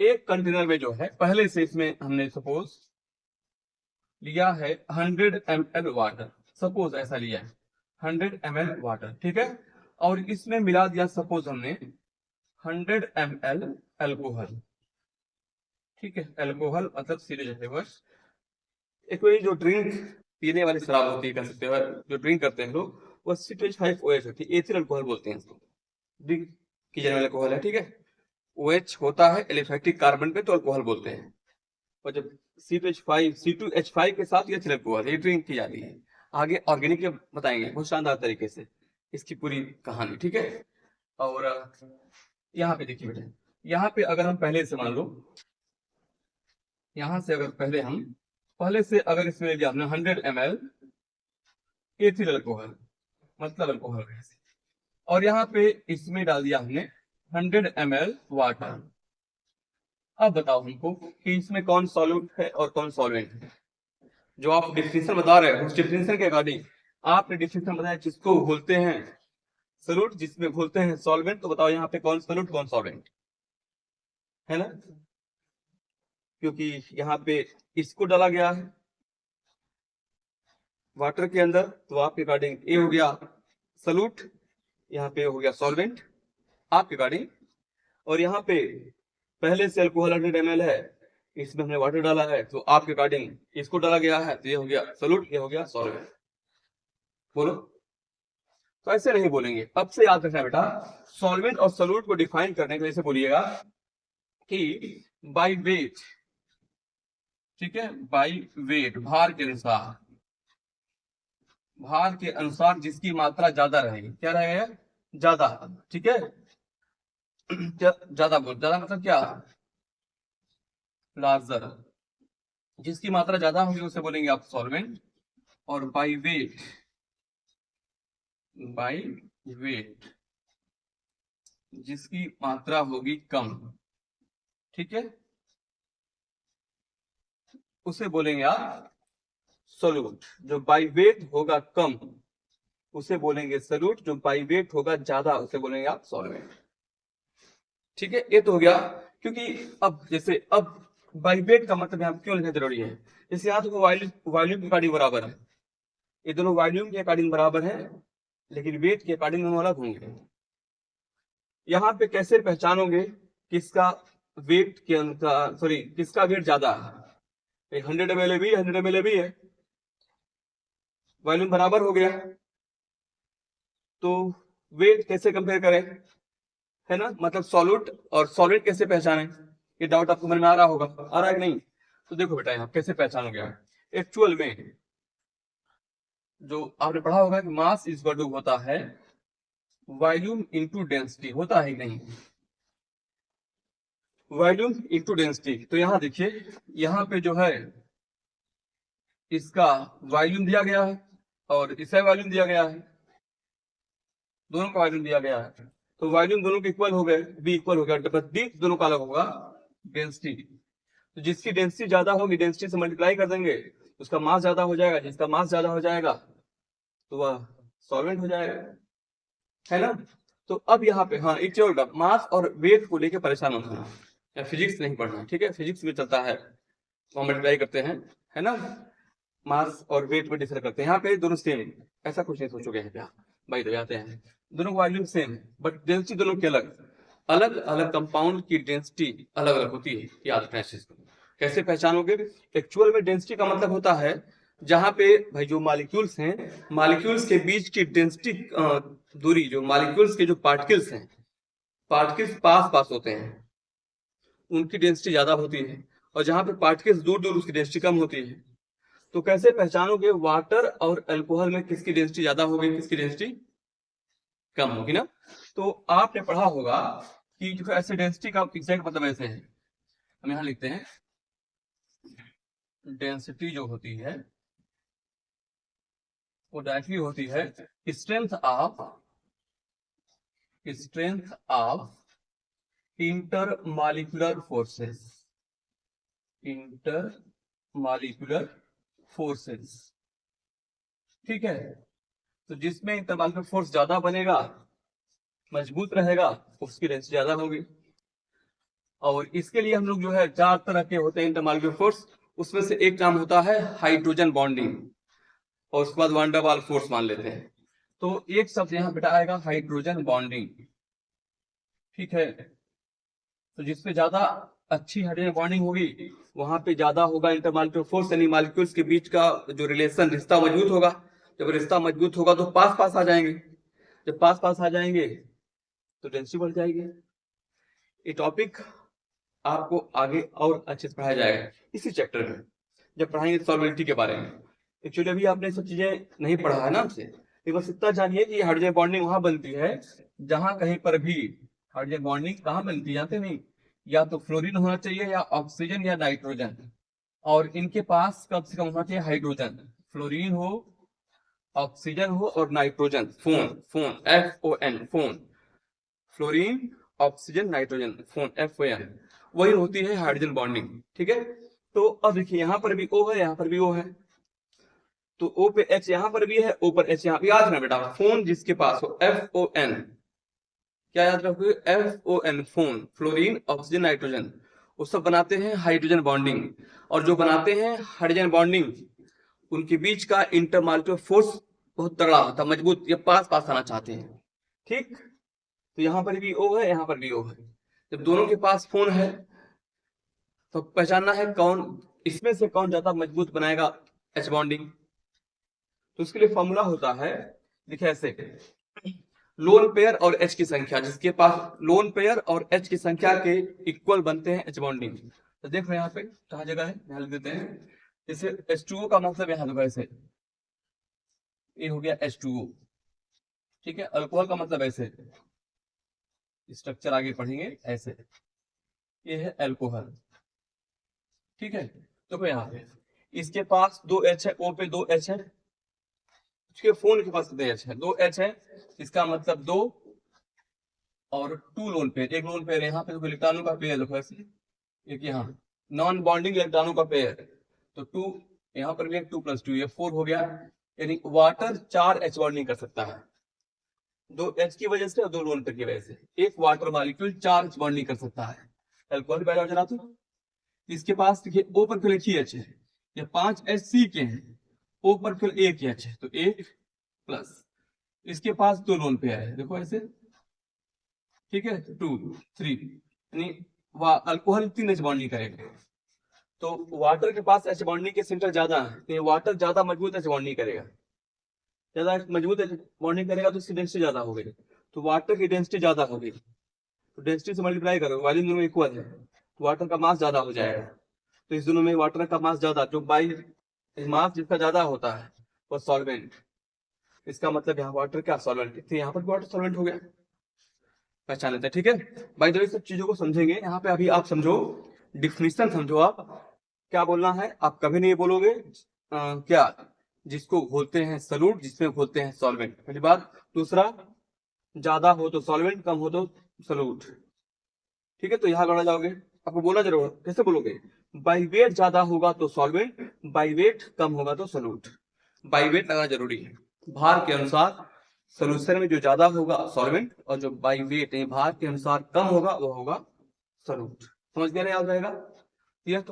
एक कंटेनर में जो है पहले से इसमें हमने सपोज लिया है 100 ml वाटर, सपोज ऐसा लिया है 100 ml वाटर, ठीक है। और इसमें मिला दिया सपोज हमने 100 ml अल्कोहल, ठीक है। अल्कोहल मतलब सीरियस, एक कोई जो ड्रिंक पीने वाली शराब होती है, कह सकते हैं जो ड्रिंक करते हैं लोग, वो C2H5OH होती है, एथिल अल्कोहल बोलते हैं इसको, ड्रिंक की जाने वाला अल्कोहल है, ठीक है। OH होता है एलिफैक्टिक कार्बन पे, तो अल्कोहल बोलते हैं। और जब C2H5 के साथ ये एथिल अल्कोहल, ये ड्रिंक की जाती है। आगे ऑर्गेनिक के बताएंगे बहुत शानदार तरीके से इसकी पूरी कहानी, ठीक है। और यहाँ पे देखिए बेटा, यहाँ पे अगर हम पहले से मान लो, यहाँ से अगर पहले से अगर इसमें ले लिया हमने 100 ml एथिल अल्कोहल, मतलब अल्कोहल गैस, और यहाँ पे इसमें डाल दिया हमने 100 ml वाटर। अब बताओ हमको कि इसमें कौन सॉल्यूट है और कौन सॉल्वेंट है। जो आप डिफिनेशन बता रहे हैं उस डिफिनेशन के अकॉर्डिंग आपने डिफिनेशन बताया जिसको बोलते हैं सॉल्यूट, जिसमें बोलते हैं सॉल्वेंट, तो बताओ यहाँ पे कौन सॉल्यूट कौन सॉल्वेंट है ना, क्योंकि यहाँ पे इसको डाला गया है वाटर के अंदर, तो आपके अकॉर्डिंग ए हो गया सॉल्यूट, यहाँ पे हो गया सॉल्वेंट आपके अकॉर्डिंग। और यहाँ पे पहले से अल्कोहल 100 ml है, इसमें हमने वाटर डाला है, तो आपके अकॉर्डिंग इसको डाला गया है, तो ये हो गया सॉल्यूट, ये हो गया सॉल्वेंट। बोलो, तो ऐसे नहीं बोलेंगे, अब से याद रखना बेटा। सॉल्वेंट और सॉल्यूट को डिफाइन करने के लिए ऐसे बोलिएगा कि बाय वेट, ठीक है, बाय वेट, भार के अनुसार, भार के अनुसार जिसकी मात्रा ज्यादा रहेगी, क्या रहेगा, ज्यादा, ठीक है। ज्यादा बोल, ज्यादा मतलब क्या, लार्जर, जिसकी मात्रा ज्यादा होगी उसे बोलेंगे आप सॉल्वेंट। और बाय वेट, बाय वेट जिसकी मात्रा होगी कम, ठीक है, उसे बोलेंगे आप सॉल्यूट। जो बाय वेट होगा कम उसे बोलेंगे सॉल्यूट, जो बाय वेट होगा ज्यादा उसे बोलेंगे आप सॉल्वेंट, ठीक है। ये तो हो गया, क्योंकि अब जैसे अब बाय वेट का मतलब यहाँ क्यों लिखना जरूरी है, जैसे यहाँ तो वॉल्यूम के अकॉर्डिंग बराबर है, ये दोनों वॉल्यूम के अकॉर्डिंग बराबर है, लेकिन वेट के अकॉर्डिंग दोनों अलग होंगे। यहाँ पे कैसे पहचानोगे किसका वेट के अनुसार, सॉरी किसका वेट ज्यादा है, 100 ml भी 100 ml भी है, वॉल्यूम बराबर हो गया, तो वेट कैसे कंपेयर करें, है ना, मतलब सॉल्यूट और सॉलिड कैसे पहचाने, ये डाउट आपको मन में आ रहा होगा, आ रहा है कि नहीं। तो देखो बेटा यहाँ कैसे पहचानोगे आप, एक्चुअल में जो आपने पढ़ा होगा कि मास इज इक्वल टू होता है वॉल्यूम इनटू डेंसिटी, होता है कि नहीं, वॉल्यूम इनटू डेंसिटी। तो यहाँ देखिए, यहाँ पे जो है इसका वॉल्यूम दिया गया है और इसका वॉल्यूम दिया गया है, दोनों का वॉल्यूम दिया गया है, तो वॉल्यूम दोनों के इक्वल हो गए, बी इक्वल हो गया, बस डी दोनों का अलग होगा, डेंसिटी। तो जिसकी डेंसिटी ज्यादा होगी डेंसिटी से मल्टीप्लाई कर देंगे, उसका मास ज्यादा हो जाएगा, जिसका मास ज्यादा हो जाएगा तो वह सॉल्वेंट हो जाएगा, है ना। तो अब यहाँ पे हाँ एक चीज, मास और वेट को लेके परेशान मत होना, या फिजिक्स नहीं पढ़ना, ठीक है, फिजिक्स में चलता है तो हम मल्टीप्लाई करते हैं, है ना, मास और वेट में डिफर करते हैं, यहाँ पे दोनों सेम, ऐसा कुछ नहीं सोचोगे यहाँ पे, भाई तो आते हैं दोनों वॉल्यूम सेम है, बट डेंसिटी दोनों की अलग, अलग अलग कंपाउंड की डेंसिटी अलग अलग होती है, याद रखना इस चीज को। कैसे पहचानोगे, एक्चुअल में डेंसिटी का मतलब होता है जहां पे भाई जो मॉलिक्यूल्स हैं, मॉलिक्यूल्स के बीच की डेंसिटी दूरी, जो मॉलिक्यूल्स के जो पार्टिकल्स हैं, पार्टिकल्स पास पास होते हैं उनकी डेंसिटी ज्यादा होती है, और जहां पे पार्टिकल्स दूर दूर उसकी डेंसिटी कम होती है। तो कैसे पहचानोगे वाटर और अल्कोहल में किसकी डेंसिटी ज्यादा होगी किसकी डेंसिटी कम होगी ना। तो आपने पढ़ा होगा कि जो ऐसे डेंसिटी का एग्जैक्ट मतलब ऐसे है, हम यहां लिखते हैं डेंसिटी जो होती है वो डायरेक्टली होती है strength of intermolecular forces, intermolecular forces, ठीक है। तो जिसमें इंटरमॉलिक्यूलर फोर्स ज्यादा बनेगा, मजबूत रहेगा, उसकी डेंसिटी ज्यादा होगी। और इसके लिए हम लोग जो है 4 तरह के होते हैं इंटरमॉलिक्यूलर फोर्स, उसमें से एक नाम होता है हाइड्रोजन बॉन्डिंग, और उसके बाद वैन डर वाल्स फोर्स मान लेते हैं। तो एक शब्द यहाँ बेटा आएगा हाइड्रोजन बॉन्डिंग, ठीक है। तो जिसपे ज्यादा अच्छी हाइड्रोजन बॉन्डिंग होगी वहां पे ज्यादा होगा इंटरमॉलिक्यूलर फोर्स, यानी मॉलिक्यूल्स के बीच का जो रिलेशन रिश्ता मजबूत होगा। जब रिश्ता मजबूत होगा तो पास पास आ जाएंगे, जब पास पास आ जाएंगे तो डेंसिटी बढ़ जाएगी। ये टॉपिक आपको आगे और अच्छे से पढ़ाया जाएगा इसी चैप्टर में, जब पढ़ाएंगे सॉल्युबिलिटी के बारे में। एक्चुअली अभी आपने सब चीजें नहीं पढ़ा है ना आपसे, तो बस इतना जानिए कि हाइड्रोजन बॉन्डिंग वहां बनती है जहां कहीं पर भी हाइड्रोजन बॉन्डिंग कहाँ बनती है जानते नहीं, या तो फ्लोरीन होना चाहिए या ऑक्सीजन या नाइट्रोजन, और इनके पास कम से कम होना चाहिए हाइड्रोजन, फ्लोरीन हो, ऑक्सीजन हो और nitrogen, phone phone FON phone, fluorine oxygen nitrogen phone FON, वही होती है हाइड्रोजन बॉन्डिंग, ठीक है। तो अब देखिए यहाँ पर भी O है, यहाँ पर भी O है, तो O पे H यहाँ पर भी है, O पर H यहाँ पे, याद रखना बेटा फोन जिसके पास हो FON, क्या याद रखोगे FON phone, fluorine oxygen nitrogen, वो सब बनाते हैं हाइड्रोजन बॉन्डिंग, और जो बनाते हैं हाइड्रोजन बॉन्डिंग उनके बीच का इंटरमॉलिक्यूलर फोर्स बहुत तगड़ा होता है, मजबूत, ये पास पास आना चाहते हैं, ठीक। तो यहाँ पर भी O है, यहाँ पर भी O है, जब दोनों के पास फोन है तो पहचानना है कौन इसमें से कौन ज्यादा मजबूत बनाएगा H बॉन्डिंग। तो उसके लिए फॉर्मूला होता है, देखिए ऐसे, लोन पेयर और H की संख्या, जिसके पास लोन पेयर और H की संख्या के इक्वल बनते हैं H बॉन्डिंग। तो देख रहे हैं यहाँ पे कहाँ जगह है, यहाँ लिख देते हैं, जैसे H2O का मतलब यहाँ होगा ऐसे, ये हो गया H2O, ठीक है। अल्कोहल का मतलब ऐसे, स्ट्रक्चर आगे पढ़ेंगे ऐसे, ये है अल्कोहल, ठीक है। तो यहाँ पे इसके पास 2 H है, O पे 2 H है, उसके फोन के पास कितने H है, 2 H है, इसका मतलब 2 और 2 लोन पेयर, एक लोन पेयर यहाँ पे देखो, इलेक्ट्रॉनों का पेयर देखो ऐसे, एक यहाँ नॉन बॉन्डिंग इलेक्ट्रॉनों का पेयर, तो 2 यहाँ पर भी 2 + 2 ये 4 हो गया, यानी वाटर 4 H बॉन्डिंग कर सकता है, 2 H की वजह से और 2 लोन पेयर की वजह से एक वाटर मॉलिक्यूल 4 H बॉन्डिंग कर सकता है। अल्कोहल पहले जना तो इसके पास देखिए O पर केवल एक ही H है, ये 5 HC के हैं, O पर केवल एक ही H है, तो 1 प्लस इसके पास 2 लोन पेयर है, देखो ऐसे, ठीक है, 2 3, यानी अल्कोहल 3 H बॉन्डिंग करेगा। तो वाटर के पास H बॉन्डिंग के सेंटर ज्यादा है, तो वाटर ज्यादा मजबूत H बॉन्डिंग करेगा, ज्यादा मजबूत बॉन्डिंग करेगा तो इसकी डेंसिटी ज्यादा हो गई, तो वाटर की डेंसिटी ज्यादा हो गई, तो डेंसिटी से मल्टीप्लाई करो, वॉल्यूम दोनों इक्वल है, तो वाटर का मास ज्यादा हो जाएगा, तो इस दोनों में वाटर का मास ज्यादा, जो बाई मास जिसका ज्यादा होता है वो सॉल्वेंट, इसका मतलब यहाँ वाटर क्या सॉल्वेंट, तो यहाँ पर वाटर सॉल्वेंट हो गया, पहचान लेते हैं, ठीक है भाई। तो सब चीजों को समझेंगे, यहाँ पे अभी आप समझो डिफिनीशन समझो, आप क्या बोलना है, आप कभी नहीं बोलोगे क्या जिसको घोलते हैं सॉल्यूट, जिसमें घोलते हैं सॉल्वेंट, पहली बात। दूसरा, ज्यादा हो तो सॉल्वेंट, कम हो तो सॉल्यूट, ठीक है। तो यहाँ लौटा जाओगे, आपको बोलना जरूर, कैसे बोलोगे, बाई वेट ज्यादा होगा तो सॉल्वेंट, बाई वेट कम होगा तो सॉल्यूट, बाई वेट लगाना जरूरी है, भार के अनुसार सोल्यूशन में जो ज्यादा होगा सॉल्वेंट, और जो बाई वेट भार के अनुसार कम होगा वो होगा सॉल्यूट, समझ गए ना, याद रहेगा, ठीक है। तो